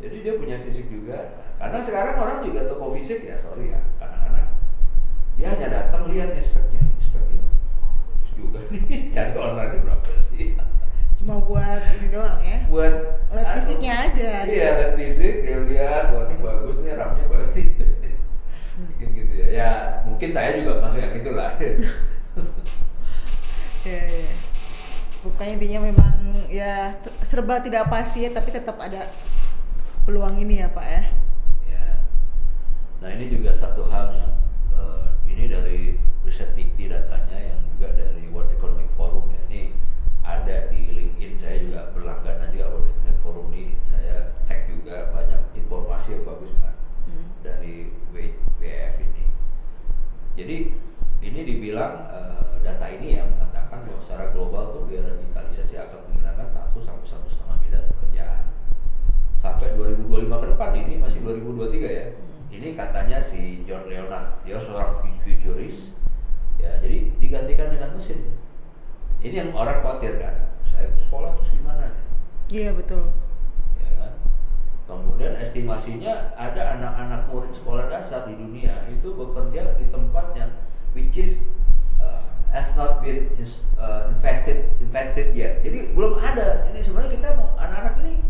Jadi dia punya fisik juga. Karena sekarang orang juga toko fisik ya, sorry ya, kadang-kadang dia hanya datang lihat nih speknya. Bagus juga nih, cari online berapa sih? Cuma buat ini doang ya? Buat lihat fisiknya aja. Iya, lihat fisik, dia lihat, ini bagus nih, RAM-nya bagus nih. Mungkin gitu ya. Ya, mungkin saya juga masuk yang itulah. Ya. Bukannya intinya memang ya serba tidak pasti ya, tapi tetap ada peluang ini ya Pak ya. Ya. Nah ini juga satu hal yang ini dari riset dikti datanya yang juga dari World Economic Forum ya. Ini ada di LinkedIn, saya juga berlangganan juga World Economic Forum ini, saya tag juga banyak informasi yang bagus kan dari WEF ini. Jadi ini dibilang data ini yang mengatakan bahwa secara global tuh biaya digitalisasi akan menghilangkan 1 sampai 1,5 miliar pekerjaan sampai 2025 ke depan. Ini masih 2023 ya. Ini katanya si John Leonard, dia seorang futurist ya, jadi digantikan dengan mesin. Ini yang orang khawatir kan, saya sekolah terus gimana ya? Iya betul. Ya kan? Kemudian estimasinya ada anak-anak murid sekolah dasar di dunia itu bekerja di tempat yang which is has not been invented yet. Jadi belum ada. Ini sebenarnya kita mau anak-anak ini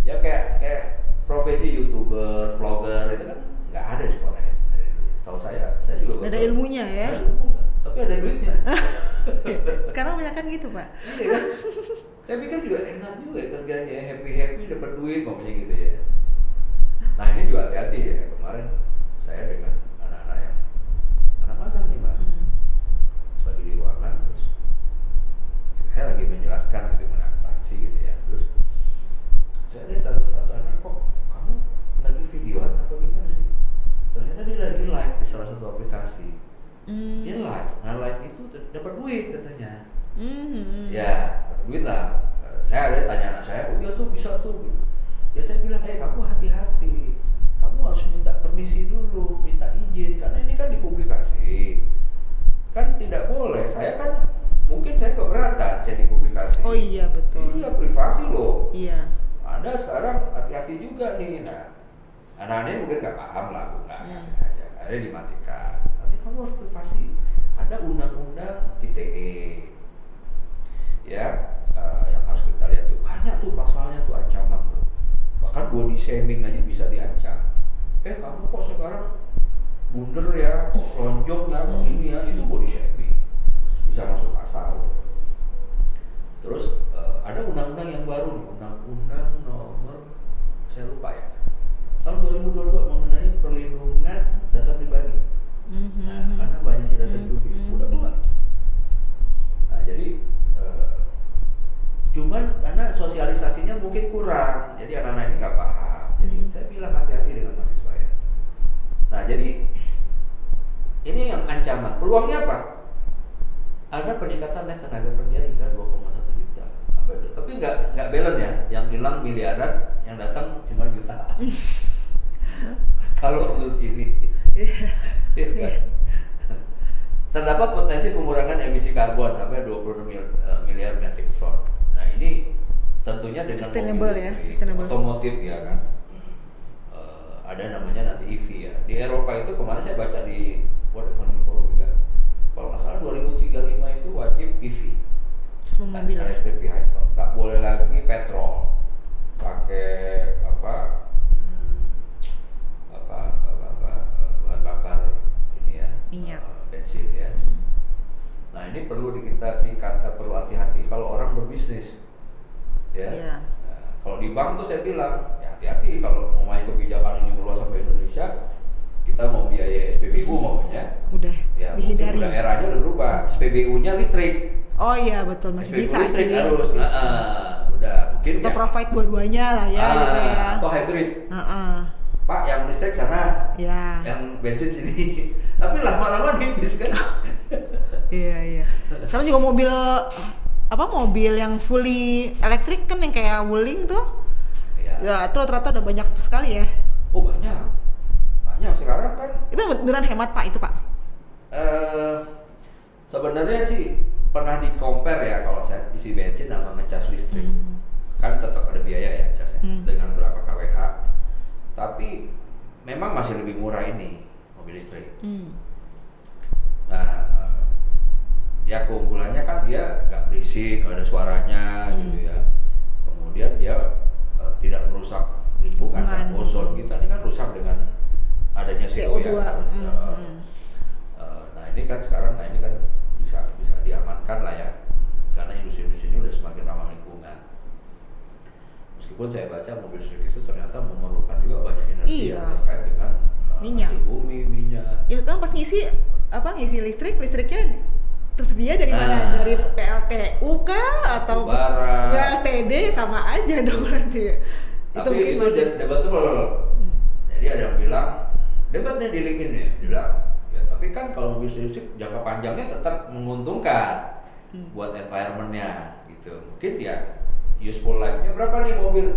ya kayak profesi YouTuber, vlogger itu kan nggak ada di sekolah ya. Tahu saya juga Nggak ada ilmunya ya. Ada ilmu, tapi ada duitnya. Sekarang banyak kan gitu Pak. Iya kan? Saya pikir juga enak juga ya kerjanya, happy dapat duit mamanya gitu ya. Nah ini juga hati-hati ya, kemarin saya dengan anak-anak yang anak magang nih Mbak, lagi di ruangan, terus saya lagi menjelaskan gitu menadaptasi gitu ya, terus saya lihat satu anak, kok kamu lagi videoan atau gimana sih? Ternyata dia lagi live di salah satu aplikasi. Dia live, nah live itu dapat duit katanya. Ya, dapat duit lah. Saya ada tanya anak saya, oh iya tuh bisa tuh. Ya saya bilang, kamu hati-hati. Kamu harus minta permisi dulu, minta izin, karena ini kan dipublikasi. Kan tidak boleh. Saya kan mungkin saya keberatan jadi publikasi. Oh iya betul. Iya privasi loh. Iya. Anda sekarang hati-hati juga nih. Nah, anak-anak ini mungkin nggak paham lah, nggak sengaja. Akhirnya dimatikan. Nanti kamu harus privasi. Ada undang-undang ITE, ya, yang harus kita lihat tuh banyak tuh pasalnya tuh, ancaman tuh. Bahkan body shaming aja bisa diancam. Kamu kok sekarang bunder ya, kok lonjong ya, kok ini ya, itu body shaming. Bisa masuk pasal. Terus ada undang-undang yang baru nih, undang-undang nomor saya lupa ya, tahun 2022 mengenai perlindungan data pribadi. Nah, karena banyaknya data pribadi, udah keluar. Nah, jadi cuman karena sosialisasinya mungkin kurang, jadi anak-anak ini nggak paham. Jadi saya bilang hati-hati dengan mahasiswa ya. Nah jadi ini yang ancaman. Peluangnya apa? Ada peningkatan net tenaga kerja hingga 2,1 juta. Tapi nggak balance ya. Yang hilang miliaran, yang datang cuma jutaan. Kalau menurut ini. Ya kan? Terdapat potensi pengurangan emisi karbon sampai 26 miliar metric ton. Nah ini tentunya dengan Sustainable mobil ya, listrik, sustainable. otomotif ya kan. Ada namanya nanti EV ya. Di Eropa itu kemarin saya baca di World Economic Forum juga. Kalau nggak salah 2035 itu wajib EV. Semua mobil. Electric vehicle. Nggak boleh lagi petrol. Pakai bahan bakar ini ya. Minyak. Bensin ya. Nah ini perlu perlu hati-hati kalau orang berbisnis. Ya. Iya. Nah, kalau di bank tuh saya bilang ya hati-hati kalau mau main kebijakan ini meluas sampai Indonesia, kita mau biaya SPBU maunya. Udah Ya, dihindari. mungkin udah eranya udah berubah. SPBU-nya listrik. Oh iya betul, masih SPBU bisa listrik sih. harus. Udah mungkin Kita ya. provide dua-duanya lah ya gitu ya. Atau hybrid. Heeh. Pak yang listrik sana, Ya. yang bensin sini. Tapi lama-lama nipis kan. Iya. Sekarang juga mobil mobil yang fully elektrik kan yang kayak Wuling tuh. Iya. Ya, itu rata-rata udah banyak sekali ya. Oh banyak. Banyak sekarang kan. Itu beneran hemat Pak itu Pak. Sebenarnya sih pernah di compare ya kalau saya isi bensin sama ngecas listrik. Kan tetap ada biaya ya casnya dengan berapa kWh. Tapi memang masih lebih murah ini mobil listrik. Nah, ya keunggulannya kan dia nggak berisik, nggak ada suaranya gitu ya. Kemudian dia tidak merusak lingkungan kan, ozon kita ini kan rusak dengan adanya CO2. CO2. Nah ini kan sekarang, bisa diamankan lah ya, karena industri-industri ini udah semakin ramah lingkungan. Meskipun saya baca mobil listrik itu ternyata memerlukan juga banyak energi Iya. yang terkait dengan Minyak. hasil bumi, minyak. Itu kan pas ngisi listriknya tersedia dari mana? Dari PLTU kah atau Batubara. BLTD sama aja dong nanti. Tapi itu debatable. Jadi ada yang bilang debatnya di LinkedIn ya, bilang ya tapi kan kalau mobil listrik jangka panjangnya tetap menguntungkan buat environmentnya gitu. Mungkin ya useful life-nya berapa nih mobil?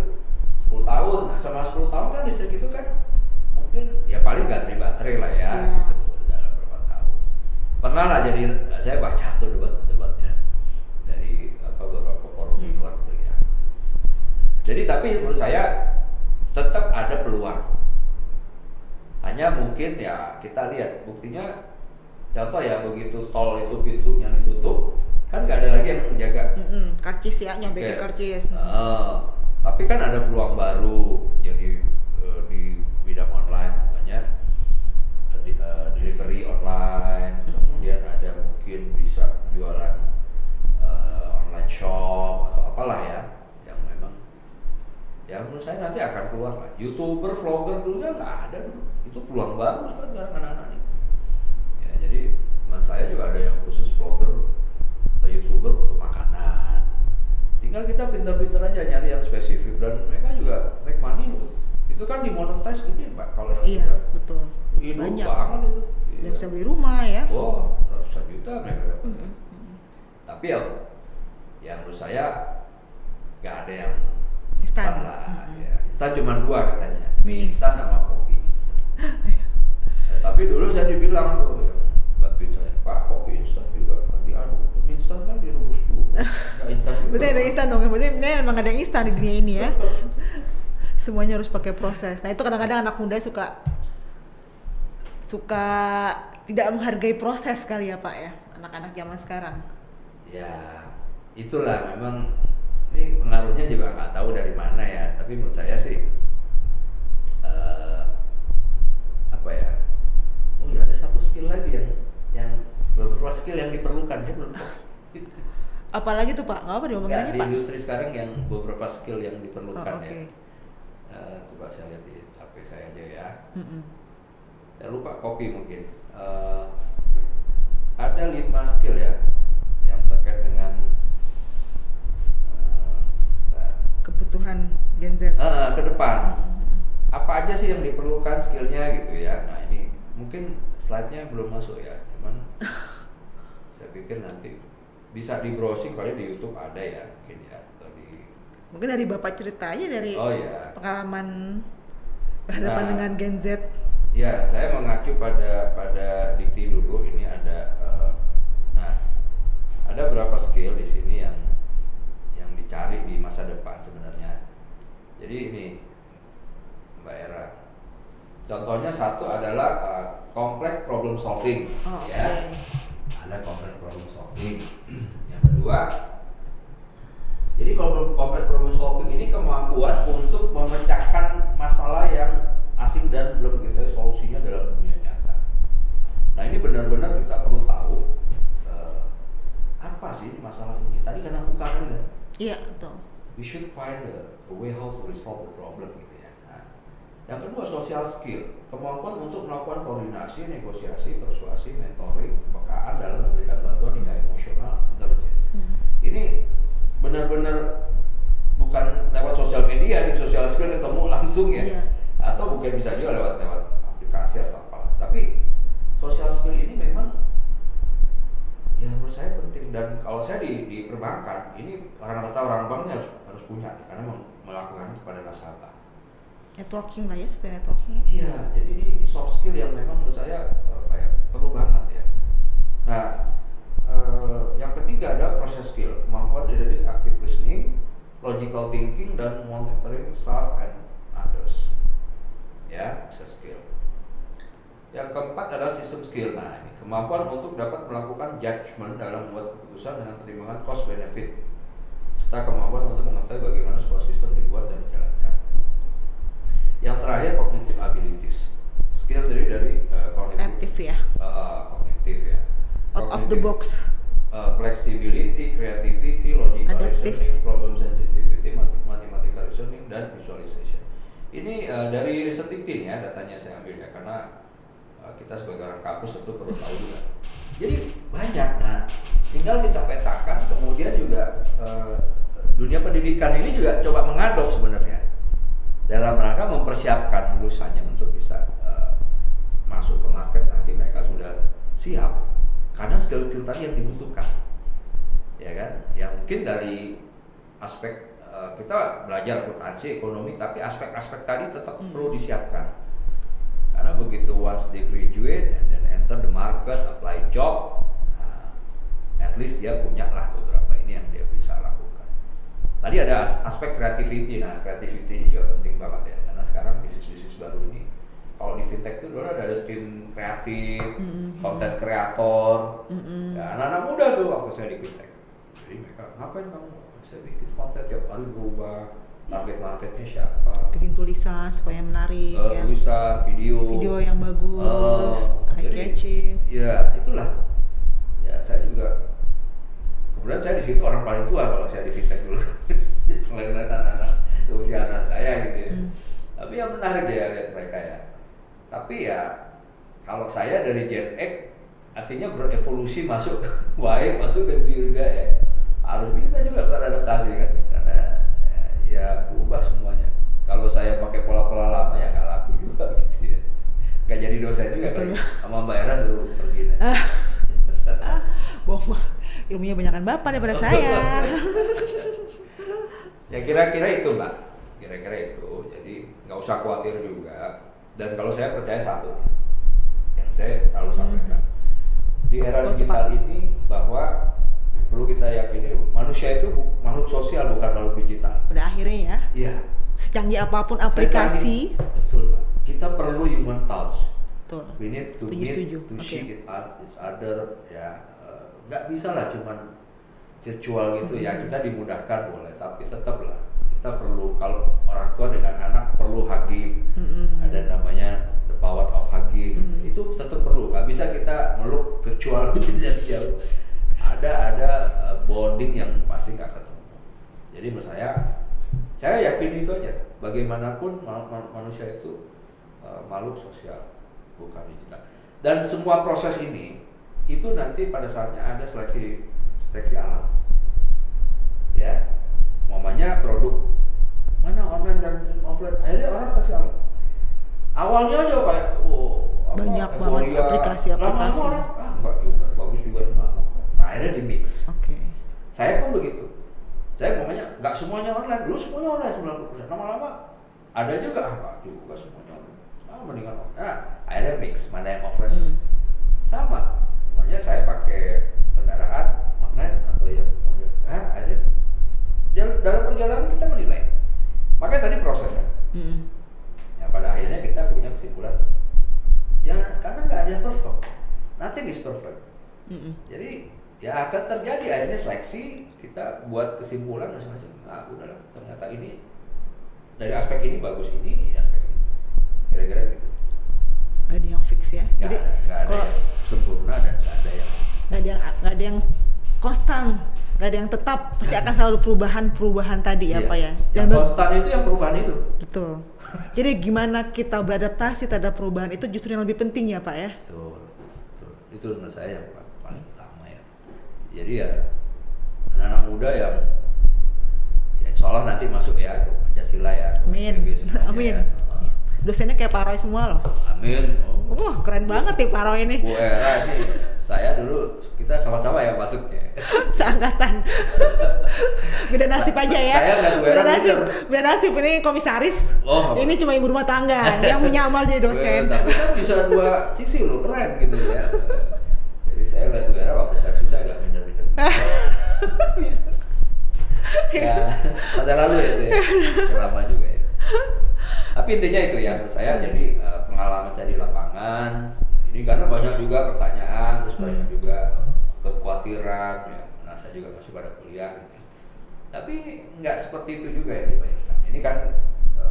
10 tahun. Nah, sama 10 tahun kan listrik itu kan mungkin ya paling ganti baterai lah ya. Gitu, dalam berapa tahun. Pernah lah jadi saya baca tuh debatnya dari beberapa forum di luar negeri ya. Jadi tapi menurut saya tetap ada peluang. Hanya mungkin ya kita lihat buktinya, contoh ya begitu tol itu pintunya ditutup kan nggak ada lagi yang menjaga. Karcis ya, nyampe ke karcis. Tapi kan ada peluang baru jadi di bidang online namanya delivery online, kemudian ada mungkin bisa jualan online shop atau apalah ya yang memang ya menurut saya nanti akan keluar lah. YouTuber, vlogger dulu kan nggak ada dulu, itu peluang baru sekarang anak-anak nih. Ya jadi teman saya juga ada yang khusus vlogger, YouTuber untuk makanan. Tinggal kita pintar-pintar aja nyari yang spesifik dan mereka juga make money loh. Itu kan dimonetize gede Pak kalau yang Iya, betul. hidup Banyak. banget itu. Udah bisa beli rumah ya. Oh, ratusan juta mereka dapat. Tapi ya menurut saya nggak ada yang instan lah. Ya. Instan cuma 2 katanya, mie instan sama kopi instan. Tapi dulu saya dibilang tuh yang bantuin saya, Pak kopi instan juga kan diaduk, mie instan kan direbus juga, nggak instan juga. Berarti ada instan dong, berarti memang ada yang instan di dunia ini ya. Semuanya harus pakai proses. Nah itu kadang-kadang anak muda suka tidak menghargai proses kali ya Pak ya, anak-anak zaman sekarang. Ya itulah memang ini pengaruhnya juga nggak tahu dari mana ya. Tapi menurut saya sih apa ya? Oh ya ada satu skill lagi yang beberapa skill yang diperlukan ya belum tahu. Apalagi tuh Pak? Nggak apa diomongin aja Di Pak. industri sekarang yang beberapa skill yang diperlukan okay. ya. Coba saya lihat di HP saya aja ya. Saya lupa kopi mungkin. Ada 5 skill ya yang terkait dengan kebutuhan Gen Z. ke depan. Apa aja sih yang diperlukan skillnya gitu ya. Nah ini mungkin slide-nya belum masuk ya, cuman saya pikir nanti bisa di browsing kali di YouTube ada ya mungkin ya, atau di Mungkin dari Bapak cerita aja dari oh ya. pengalaman berhadapan dengan Gen Z. Ya, saya mengacu pada dikti dulu. Ini ada nah, ada berapa skill di sini yang dicari di masa depan sebenarnya. Jadi ini Mbak Era. Contohnya satu adalah complex problem solving, ya. Okay. Ada complex problem solving. Yang kedua, jadi complex problem solving ini kemampuan untuk memecahkan masalah yang asing dan belum kita solusinya dalam dunia nyata. Nah ini benar-benar kita perlu tahu apa sih masalah ini. Tadi karena Fukara kan? Iya, betul. We should find a way how to resolve the problem gitu ya. Nah, yang kedua social skill, kemampuan untuk melakukan koordinasi, negosiasi, persuasi, mentoring, kepekaan dalam memberikan bantuan hingga emotional intelligence. Ini benar-benar bukan lewat sosial media, di social skill ketemu langsung ya. Iya. Atau mungkin bisa juga lewat aplikasi atau apalah. Tapi social skill ini memang ya menurut saya penting, dan kalau saya di perbankan ini rata-rata orang banknya harus punya nih, karena melakukan kepada nasabah. Networking lah ya, sebenarnya networking. Iya, jadi ini soft skill yang memang menurut saya perlu banget ya. Nah, yang ketiga ada process skill, kemampuan dari active listening, logical thinking, dan monitoring staff and others. Ya, process skill. Yang keempat adalah system skill. Nah, ini kemampuan untuk dapat melakukan judgment dalam membuat keputusan dengan pertimbangan cost benefit, serta kemampuan untuk mengetahui bagaimana sebuah sistem dibuat dan dijalankan. Yang terakhir cognitive abilities, skill dari Kreatif ya. kognitif ya. Out of the box. Flexibility, creativity, logical Adaptive. reasoning, problem sensitivity, mathematical reasoning, dan visualization. Ini dari riset dikti nih ya, datanya saya ambil ya, karena kita sebagai orang kampus tentu perlu tahu juga. Jadi banyak. Nah, tinggal kita petakan. Kemudian juga dunia pendidikan ini juga coba mengadop sebenarnya dalam rangka mempersiapkan lulusannya untuk bisa masuk ke market nanti mereka sudah siap, karena skill-skill tadi yang dibutuhkan, ya kan? Yang mungkin dari aspek kita belajar akuntansi, ekonomi, tapi aspek-aspek tadi tetap perlu disiapkan. Karena begitu once they graduate and then enter the market, apply job, at least dia punya lah beberapa ini yang dia bisa lakukan. Tadi ada aspek creativity. Nah, creativity ini juga penting banget ya, karena sekarang bisnis-bisnis baru ini, kalau di fintech itu dulu ada tim kreatif, content creator, ya, anak-anak muda tuh waktu saya di fintech. Jadi mereka, ngapain kamu? Saya bikin konten tiap hari berubah, target marketnya siapa? Bikin tulisan supaya menarik ya. Tulisan, video yang bagus, eye-catching. Ya, itulah. Ya, saya juga. Kemudian saya di situ orang paling tua kalau saya di fintech dulu. Melihat anak-anak seusia anak saya gitu ya. Tapi yang menarik ya lihat mereka ya. Tapi ya kalau saya dari Gen X artinya berevolusi masuk Y, masuk ke Z juga ya. Harus bisa juga beradaptasi kan, karena ya berubah semuanya. Kalau saya pakai pola-pola lama ya nggak laku juga gitu ya. Nggak jadi dosen juga kan, sama Mbak Era suruh pergi. Bohong, ilmunya banyakan Bapak daripada saya. Ya kira-kira itu Mbak, kira-kira itu. Jadi nggak usah khawatir juga. Dan kalau saya percaya satu, yang saya selalu sampaikan di era digital ini, bahwa perlu kita yakini manusia itu makhluk sosial, bukan makhluk digital. Pada akhirnya ya. Iya. Secanggih apapun aplikasi. Betul Pak. Kita perlu human touch. Betul. We need to meet, to see it each other. Ya, nggak bisa lah cuman virtual gitu ya. Kita dimudahkan boleh, tapi tetaplah kita perlu, kalau orang tua dengan anak perlu hugging. Ada namanya the power of hugging. Itu tetap perlu. Nggak bisa kita meluk virtual jadi jauh. Ada bonding yang pasti nggak ketemu. Jadi menurut saya yakin itu aja. Bagaimanapun manusia itu makhluk sosial, bukan digital. Dan semua proses ini itu nanti pada saatnya ada seleksi alam. Ya, umpamanya produk mana online dan offline, akhirnya orang kasih alam. Awalnya aja kayak Banyak banget euforia. aplikasi-aplikasi. Lama-lama orang, enggak juga, bagus juga yang lama kok. Nah akhirnya di mix. Oke. Saya pun begitu. Saya pokoknya nggak semuanya online. Dulu semuanya online 90%. Lama-lama ada juga enggak juga semuanya online. Mendingan online. Nah, akhirnya mix, mana yang offline. Sama. Makanya saya pakai kendaraan online atau yang online. Akhirnya dalam perjalanan kita menilai. Makanya tadi prosesnya. Ya pada akhirnya kita punya kesimpulan. Ya karena nggak ada yang perfect. Nothing is perfect. Jadi ya akan terjadi akhirnya seleksi, kita buat kesimpulan masing-masing. Ah udahlah, ternyata ini dari aspek ini bagus, ini aspek ini. Kira-kira gitu. Gak ada yang fix ya. Nggak ada yang sempurna dan nggak ada yang konstan, nggak ada yang tetap, pasti akan selalu perubahan tadi ya iya. Pak ya. Yang konstan itu yang perubahan itu. Betul. Jadi gimana kita beradaptasi terhadap perubahan itu justru yang lebih penting ya Pak ya. Betul. Itu menurut saya yang paling utama ya. Jadi ya anak-anak muda yang ya insya Allah nanti masuk ya ke Pancasila ya. Amin. Amin. Ya. Dosennya kayak Pak Roy semua loh. Amin. Keren banget nih Pak Roy ini. Bu Era ini, saya dulu kita sama-sama ya masuknya. Seangkatan. Beda nasib aja ya. Saya nggak Bu Era beda nasib ini komisaris. Oh, ini cuma ibu rumah tangga yang menyamar jadi dosen. Tapi kan bisa dua sisi loh, keren gitu ya. Jadi saya lihat Bu Era waktu saya agak minder-minder. Ya, masa lalu ya itu ya. Lama juga ya. Tapi intinya itu ya, menurut saya jadi pengalaman saya di lapangan ini karena banyak juga pertanyaan, terus banyak juga kekhawatiran ya, nah saya juga masih pada kuliah gitu. Tapi nggak seperti itu juga yang dibayangkan. Ini kan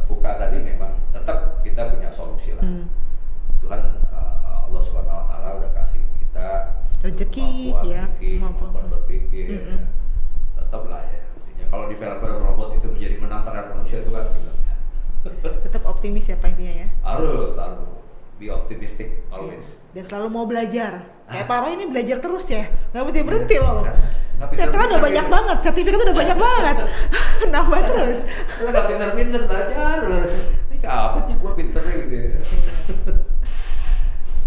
FUKA tadi memang tetap kita punya solusi lah. Tuhan Allah Subhanahu Wa Taala udah kasih kita rezeki ya, kemampuan berpikir. Ya. Tetaplah ya. Intinya kalau di film-film robot itu menjadi menang terhadap manusia itu kan film ya. Tetap optimis ya Pak intinya ya. Harus selalu be optimistic always. Dan selalu mau belajar. Kayak Pak Roy ini belajar terus ya, nggak berhenti loh. Ternyata udah banyak banget, sertifikat udah banyak banget. Nambah terus. Lu nggak pinter-pinter belajar. Ini apa sih gua pinternya gitu ya.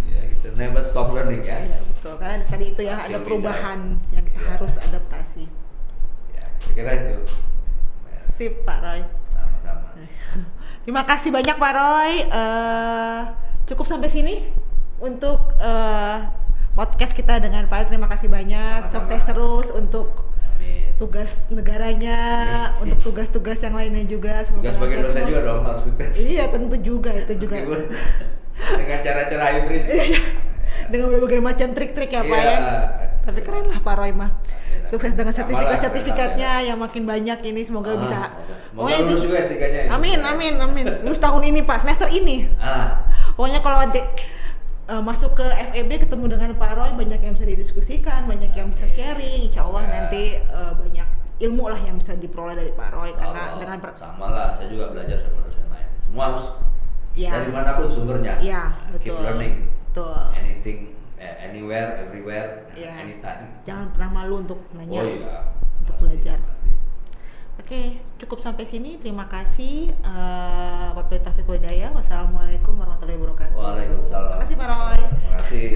Ya gitu, never stop learning ya. Iya betul, karena tadi itu ya ada perubahan yang kita harus adaptasi. Ya, kira-kira itu. Sip Pak Roy. Sama-sama. Terima kasih banyak Pak Roy. Cukup sampai sini untuk podcast kita dengan Pak Roy. Terima kasih banyak. Sama-sama. Sukses terus untuk Amin. tugas negaranya, Amin. untuk tugas-tugas yang lainnya juga. Tugas sebagai dosen juga dong harus sukses. Iya tentu juga itu juga. Meskipun dengan cara-cara hybrid. Dengan berbagai macam trik-trik ya Pak ya. Tapi keren lah Pak Roy mah. Sukses dengan sertifikatnya yang makin banyak ini, semoga bisa. Semoga lulus juga S3-nya. Amin. Lulus tahun ini Pak, semester ini. Pokoknya kalau nanti masuk ke FEB ketemu dengan Pak Roy, banyak yang bisa didiskusikan, banyak yang bisa sharing. Insya Allah nanti banyak ilmu lah yang bisa diperoleh dari Pak Roy. Karena dengan sama lah, saya juga belajar sama dosen lain. Semua harus dari manapun sumbernya. Iya, betul. Keep learning. Betul. Anything, anywhere, everywhere, anytime. Jangan pernah malu untuk nanya. Oh iya. Untuk belajar. Oke, cukup sampai sini. Terima kasih. Wabillahi taufiq wal hidayah. Wassalamualaikum warahmatullahi wabarakatuh. Waalaikumsalam. Terima kasih Pak Roy. Terima kasih.